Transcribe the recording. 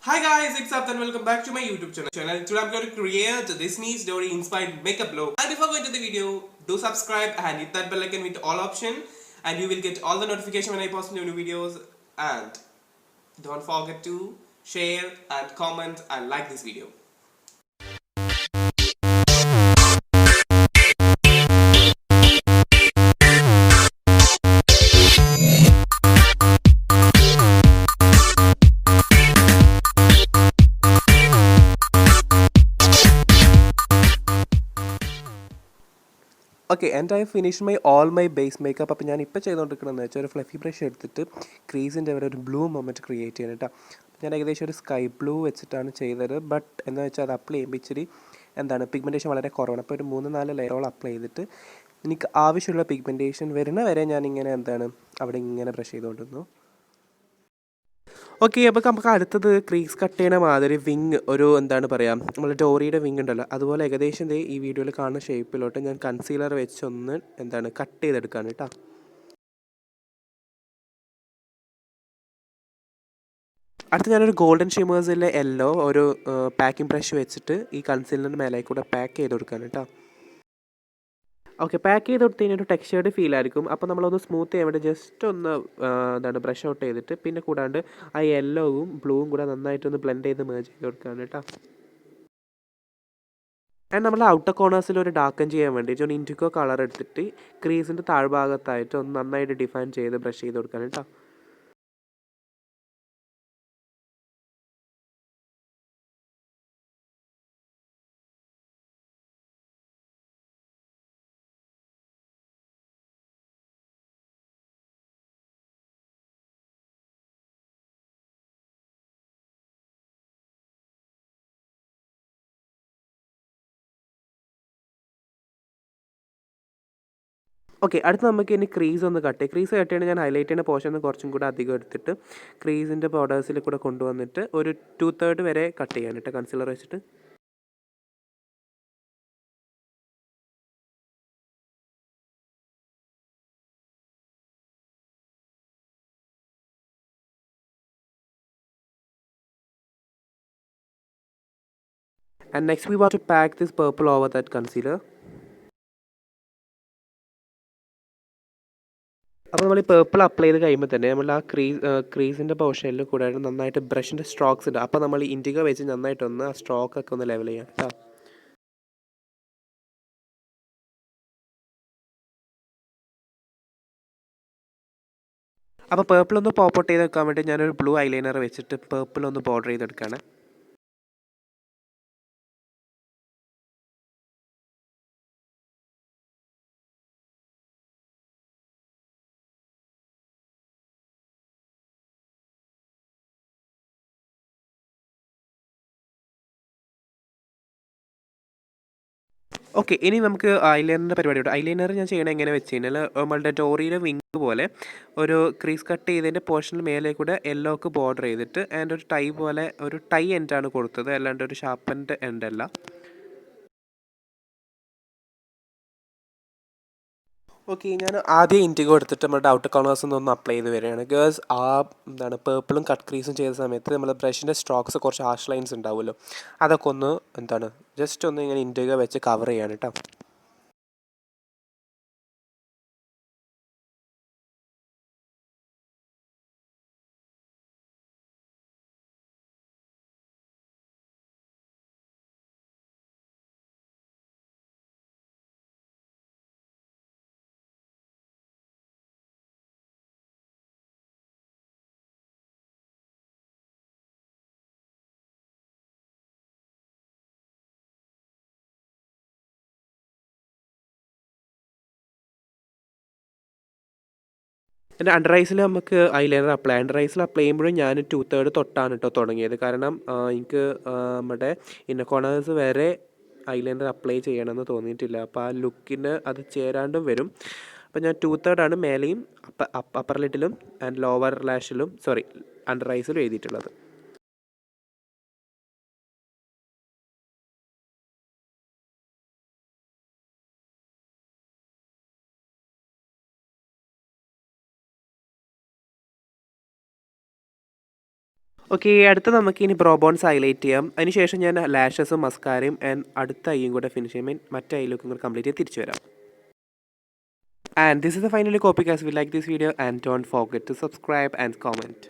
Hi guys, it's Abdhu and welcome back to my YouTube channel. Today I'm going to create this sdori inspired makeup look. And before going to the video, do subscribe and hit that bell icon with all option, and you will get all the notification when I post new videos. And don't forget to share and comment and like this video. Okay, and I finished all my base makeup. അപ്പോൾ ഞാൻ ഇപ്പോൾ ചെയ്തുകൊണ്ടിരിക്കണമെന്ന് വെച്ചാൽ ഒരു fluffy brush എടുത്തിട്ട് ക്രീസിൻ്റെ അവിടെ ഒരു blue moment create ചെയ്യാൻ കേട്ടോ. ഞാൻ ഏകദേശം ഒരു സ്കൈ ബ്ലൂ വെച്ചിട്ടാണ് ചെയ്തത്. ബട്ട് എന്ന് വെച്ചാൽ അത് അപ്ലൈ ചെയ്യുമ്പോൾ ഇച്ചിരി പിഗ്മെൻറ്റേഷൻ വളരെ കുറവാണ്. അപ്പോൾ ഒരു 3-4 ലെയറോളം അപ്ലൈ ചെയ്തിട്ട് എനിക്ക് ആവശ്യമുള്ള പിഗ്മെൻറ്റേഷൻ വരുന്ന വരെ ഞാനിങ്ങനെ അവിടെ ഇങ്ങനെ ബ്രഷ് ചെയ്തുകൊണ്ടിരുന്നു. ഓക്കെ, അപ്പോൾ നമുക്ക് അടുത്തത് ക്രീസ് കട്ട് ചെയ്യണ മാതിരി വിങ് ഒരു നമ്മൾ ഡോറിയുടെ വിങ് ഉണ്ടല്ലോ, അതുപോലെ ഏകദേശം ഈ വീഡിയോയിൽ കാണുന്ന ഷേപ്പിലോട്ട് ഞാൻ കൺസീലർ വെച്ചൊന്ന് കട്ട് ചെയ്തെടുക്കാണ് കേട്ടോ. അടുത്ത് ഞാനൊരു ഗോൾഡൻ ഷിമേഴ്സിലെ യെല്ലോ ഒരു പാക്കിംഗ് ബ്രഷ് വെച്ചിട്ട് ഈ കൺസീലറിൻ്റെ മേലെ കൂടെ പാക്ക് ചെയ്ത് കൊടുക്കാണ് കേട്ടോ. ഓക്കെ, പാക്ക് ചെയ്ത് കൊടുത്ത് കഴിഞ്ഞാൽ ഒരു ടെക്സ്ചേർഡ് ഫീൽ ആയിരിക്കും. അപ്പോൾ നമ്മളൊന്ന് സ്മൂത്ത് ചെയ്യാൻ വേണ്ടി ജസ്റ്റ് ഒന്ന് ബ്രഷ് ഔട്ട് ചെയ്തിട്ട് പിന്നെ കൂടാണ്ട് ആ യെല്ലോവും ബ്ലൂവും കൂടെ നന്നായിട്ടൊന്ന് ബ്ലെൻഡ് ചെയ്ത് മേജ് ചെയ്ത് കൊടുക്കുകയാണ് കേട്ടോ. ആൻഡ് നമ്മുടെ ഔട്ടർ കോർണേഴ്സിൽ ഒരു ഡാർക്കൻ ചെയ്യാൻ വേണ്ടിയിട്ട് ഒരു ഇൻഡിഗോ കളർ എടുത്തിട്ട് ക്രീസിൻ്റെ താഴ്ഭാഗത്തായിട്ട് ഒന്ന് നന്നായിട്ട് ഡിഫൈൻ ചെയ്ത് ബ്രഷ് ചെയ്ത് കൊടുക്കുകയാണ് കേട്ടോ. ഓക്കെ, അടുത്ത് നമുക്ക് ഇനി ക്രീസ് ഒന്ന് ക്രീസ് കട്ട് ചെയ്യണമെങ്കിൽ ഞാൻ ഹൈലൈറ്റ് ചെയ്യുന്ന പോർഷൻ ഒന്ന് കുറച്ചും കൂടെ അധികം എടുത്തിട്ട് ക്രീസിൻ്റെ ബോർഡേഴ്സിൽ കൂടെ കൊണ്ടുവന്നിട്ട് ഒരു 2/3 വരെ കട്ട് ചെയ്യാൻ കേട്ടോ കൺസീലർ വെച്ചിട്ട്. And next we want to pack this purple over that concealer. അപ്പോൾ നമ്മൾ ഈ പേർപ്പിൾ അപ്ലൈ ചെയ്ത് കഴിയുമ്പോൾ തന്നെ നമ്മൾ ആ ക്രീസിൻ്റെ പോർഷനിൽ കൂടെ നന്നായിട്ട് ബ്രഷിൻ്റെ സ്ട്രോക്സ് ഉണ്ട്. അപ്പോൾ നമ്മൾ ഇൻഡിഗോ വെച്ച് നന്നായിട്ടൊന്ന് ആ സ്ട്രോക്കൊക്കെ ഒന്ന് ലെവൽ ചെയ്യാം കേട്ടോ. അപ്പോൾ പേർപ്പിൾ ഒന്ന് പോപ്പ് ഔട്ട് ചെയ്ത് വെക്കാൻ വേണ്ടി ഞാനൊരു ബ്ലൂ ഐലൈനർ വെച്ചിട്ട് പേർപ്പിൾ ഒന്ന് ബോർഡർ ചെയ്തെടുക്കുകയാണ്. ഓക്കെ, ഇനി നമുക്ക് ഐലൈനറിൻ്റെ പരിപാടിയുണ്ട്. ഐലൈനർ ഞാൻ ചെയ്യണത് എങ്ങനെ വെച്ച് കഴിഞ്ഞാൽ നമ്മളുടെ ഡോറിയുടെ വിങ് പോലെ ഒരു ക്രീസ് കട്ട് ചെയ്തതിൻ്റെ പോർഷനിൽ മേലെ കൂടെ യെല്ലോക്ക് ബോർഡർ ചെയ്തിട്ട് ആൻഡ് ഒരു ടൈ പോലെ ഒരു ടൈ എൻഡാണ് കൊടുത്തത്, അല്ലാണ്ട് ഒരു ഷാർപ്പൻ്റെ എൻഡല്ല. ഓക്കെ, ഞാൻ ആദ്യം ഇൻഡിഗോ എടുത്തിട്ട് നമ്മുടെ ഔട്ടർ കോർണേഴ്സ് ഒന്ന് അപ്ലൈ ചെയ്ത് വരികയാണ്. ഗേൾസ് പേർപ്പിളും കട്ട് ക്രീസും ചെയ്ത സമയത്ത് നമ്മൾ ബ്രഷിൻ്റെ സ്ട്രോക്സ് കുറച്ച് ഹാഷ് ലൈൻസ് ഉണ്ടാവുമല്ലോ, അതൊക്കെ ഒന്ന് ജസ്റ്റ് ഒന്ന് ഇങ്ങനെ ഇൻഡിഗോ വെച്ച് കവർ ചെയ്യാണ് കേട്ടോ. എൻ്റെ അണ്ടർ ഐസിൽ നമുക്ക് ഐലൈനർ അണ്ടർ ഐസിൽ അപ്ലൈ ചെയ്യുമ്പോഴും ഞാൻ 2/3 തൊട്ടാണ് കേട്ടോ തുടങ്ങിയത്. കാരണം എനിക്ക് നമ്മുടെ ഇന്നർ കോർണേഴ്സ് വരെ ഐലൈനർ അപ്ലൈ ചെയ്യണമെന്ന് തോന്നിയിട്ടില്ല. അപ്പോൾ ആ ലുക്കിന് അത് ചേരാണ്ടും വരും. അപ്പോൾ ഞാൻ 2/3 ആണ് മേലെയും അപ്പർ ലിറ്റിലും ആൻഡ് ലോവർ ലാഷിലും അണ്ടർ ഐസിലും എഴുതിയിട്ടുള്ളത്. ഓക്കെ, അടുത്ത നമുക്ക് ഇനി ബ്രോ ബോൺസ് ഹൈലൈറ്റ് ചെയ്യാം. അതിനുശേഷം ഞാൻ ലാഷസും മസ്കാരയും ആൻഡ് അടുത്ത ഐയും കൂടെ ഫിനിഷ് ചെയ്യുമ്പോൾ മറ്റേ ഐയിലേക്കും കൂടെ കംപ്ലീറ്റ് ചെയ്ത് തിരിച്ചു വരാം. And this is the finally copy guys. We like this video and don't forget to subscribe and comment.